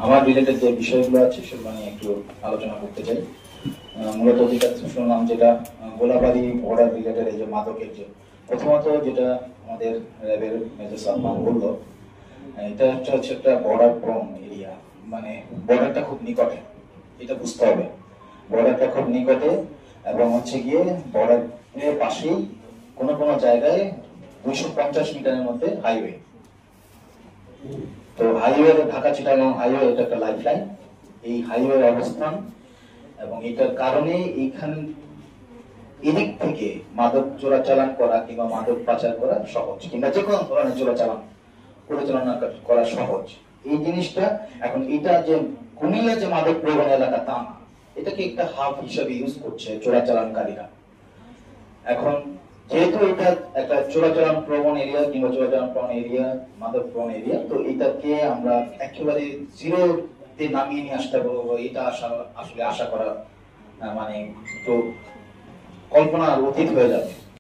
আমার রিলেটেড যে বিষয়গুলো আছে সেগুলো নিয়ে একটু আলোচনা করতে চাই। মূলত যেটা শুনলাম যেটা গোলাবাড়ি বর্ডার রিলেটেড এই যে মাদকের যে প্রথমত যেটা আমাদের র্যাবের মেজর সালমান বললো, এটা হচ্ছে একটা বর্ডার প্রম এরিয়া, মানে বর্ডারটা খুব নিকটে, এটা বুঝতে হবে। বর্ডারটা খুব নিকটে এবং হচ্ছে গিয়ে বর্ডারের পাশেই কোনো কোনো জায়গায় 250 মিটারের মধ্যে হাইওয়ে। তো হাইওয়ে, ঢাকা চিটাগাং হাইওয়ে, এটা একটা লাইফ লাইন। এই হাইওয়ের অবস্থান এবং এটার কারণে এইখান এদিক থেকে মাদক চোরাচালান করা কিংবা মাদক পাচার করা সহজ, কিংবা যে কোনো ধরনের চোরাচালান পরিচালনা করা সহজ। এই জিনিসটা এখন এটা যে কুমিল্লা যে মাদক প্রবণ এলাকা তা না, এটাকে একটা হাব হিসাবে ইউজ করছে চোরাচালানকারীরা। এখন যেহেতু এটা একটা চোরাচালান প্রবণ এরিয়া কিংবা চোরাচালান প্রবণ এরিয়া, মাদক প্রবণ এরিয়া, তো এটাকে আমরা একেবারে জিরোতে নামিয়ে নিয়ে আসতে পারবো, এটা আসলে আশা করা মানে তো কল্পনার অতীত হয়ে যাবে।